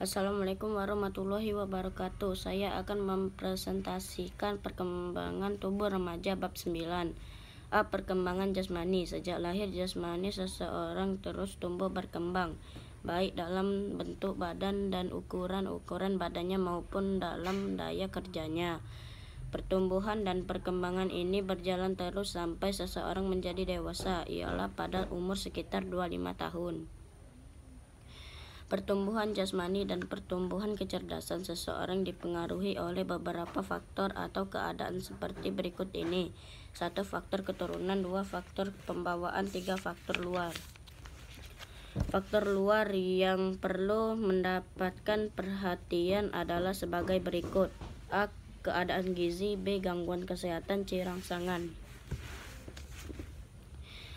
Assalamualaikum warahmatullahi wabarakatuh. Saya akan mempresentasikan perkembangan tubuh remaja bab 9. A. Perkembangan jasmani. Sejak lahir, jasmani seseorang terus tumbuh berkembang, baik dalam bentuk badan dan ukuran badannya maupun dalam daya kerjanya. Pertumbuhan dan perkembangan ini berjalan terus sampai seseorang menjadi dewasa, ialah pada umur sekitar 25 tahun. Pertumbuhan jasmani dan pertumbuhan kecerdasan seseorang dipengaruhi oleh beberapa faktor atau keadaan seperti berikut ini. 1. Faktor keturunan. 2. Faktor pembawaan. 3. Faktor luar. Faktor luar yang perlu mendapatkan perhatian adalah sebagai berikut. A. Keadaan gizi. B. Gangguan kesehatan. C. Rangsangan.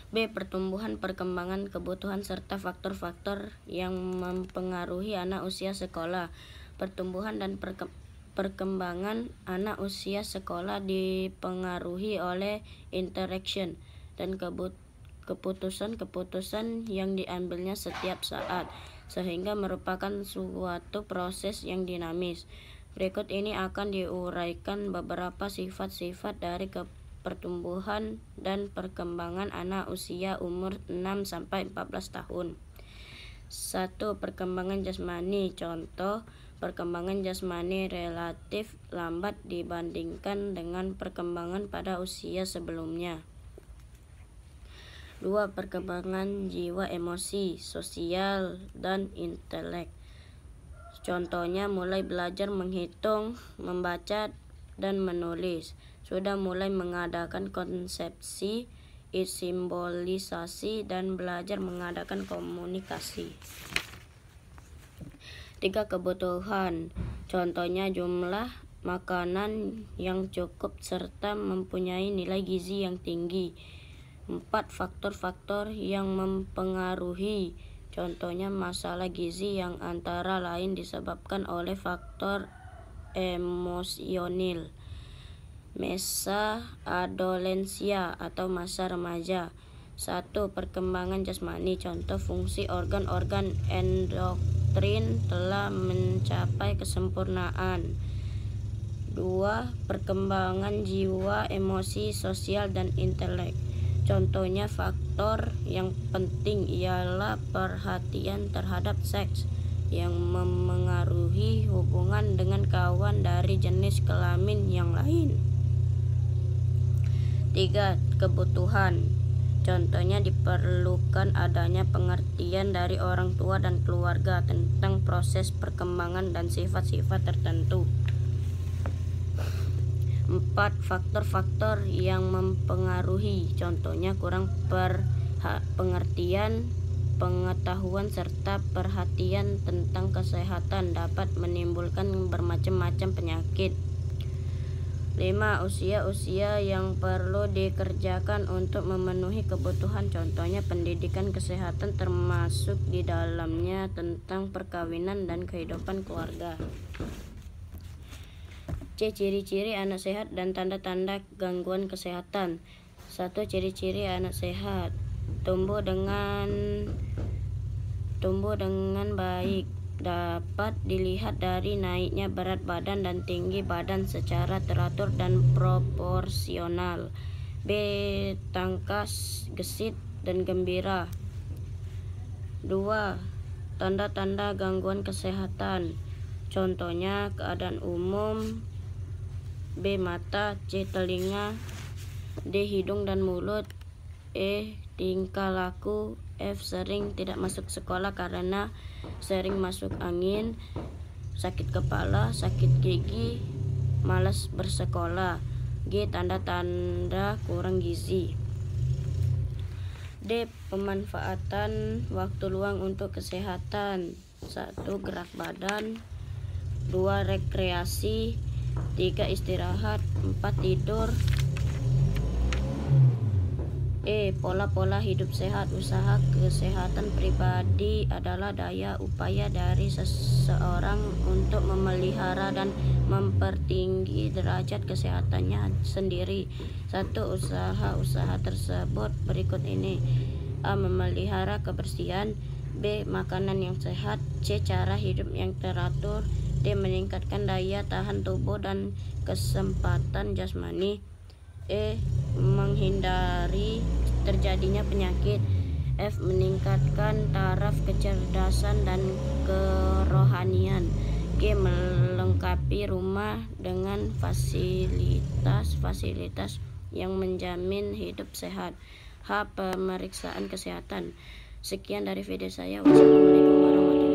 B. Pertumbuhan, perkembangan, kebutuhan, serta faktor-faktor yang mempengaruhi anak usia sekolah. Pertumbuhan dan perkembangan anak usia sekolah dipengaruhi oleh interaction dan keputusan-keputusan yang diambilnya setiap saat, sehingga merupakan suatu proses yang dinamis. Berikut ini akan diuraikan beberapa sifat-sifat dari pertumbuhan dan perkembangan anak usia umur 6-14 tahun. 1. Perkembangan jasmani. Contoh, perkembangan jasmani relatif lambat dibandingkan dengan perkembangan pada usia sebelumnya. 2. Perkembangan jiwa, emosi, sosial, dan intelek. Contohnya mulai belajar menghitung, membaca, dan menulis. Sudah mulai mengadakan konsepsi, simbolisasi, dan belajar mengadakan komunikasi. 3. Kebutuhan. Contohnya jumlah makanan yang cukup serta mempunyai nilai gizi yang tinggi. 4. Faktor-faktor yang mempengaruhi. Contohnya masalah gizi yang antara lain disebabkan oleh faktor emosional. Masa adolensia atau masa remaja. 1. Perkembangan jasmani. Contoh, fungsi organ-organ endokrin telah mencapai kesempurnaan. 2. Perkembangan jiwa, emosi, sosial, dan intelek. Contohnya faktor yang penting ialah perhatian terhadap seks yang memengaruhi hubungan dengan kawan dari jenis kelamin yang lain. 3. Kebutuhan. Contohnya diperlukan adanya pengertian dari orang tua dan keluarga tentang proses perkembangan dan sifat-sifat tertentu. 4. Faktor-faktor yang mempengaruhi. Contohnya kurang pengertian, pengetahuan, serta perhatian tentang kesehatan dapat menimbulkan bermacam-macam penyakit. 5. Usia-usia yang perlu dikerjakan untuk memenuhi kebutuhan. Contohnya pendidikan kesehatan termasuk di dalamnya tentang perkawinan dan kehidupan keluarga. C. Ciri-ciri anak sehat dan tanda-tanda gangguan kesehatan. 1. Ciri-ciri anak sehat. Tumbuh dengan baik. Dapat dilihat dari naiknya berat badan dan tinggi badan secara teratur dan proporsional. B. Tangkas, gesit, dan gembira. 2. Tanda-tanda gangguan kesehatan. Contohnya keadaan umum. B. Mata. C. Telinga. D. Hidung dan mulut. E. Tingkah laku. F. Sering tidak masuk sekolah karena sering masuk angin. Sakit kepala, sakit gigi, malas bersekolah. G. Tanda-tanda kurang gizi. D. Pemanfaatan waktu luang untuk kesehatan. 1. Gerak badan. 2. Rekreasi. 3. Istirahat. 4. Tidur. E. Pola-pola hidup sehat. Usaha kesehatan pribadi adalah daya upaya dari seseorang untuk memelihara dan mempertinggi derajat kesehatannya sendiri. 1. Usaha-usaha tersebut berikut ini. A. Memelihara kebersihan. B. Makanan yang sehat. C. Cara hidup yang teratur. D. Meningkatkan daya tahan tubuh dan kesempatan jasmani. E. Menghindari terjadinya penyakit. F. Meningkatkan taraf kecerdasan dan kerohanian. G. Melengkapi rumah dengan fasilitas-fasilitas yang menjamin hidup sehat. H. Pemeriksaan kesehatan. Sekian dari video saya. Wassalamualaikum warahmatullahi wabarakatuh.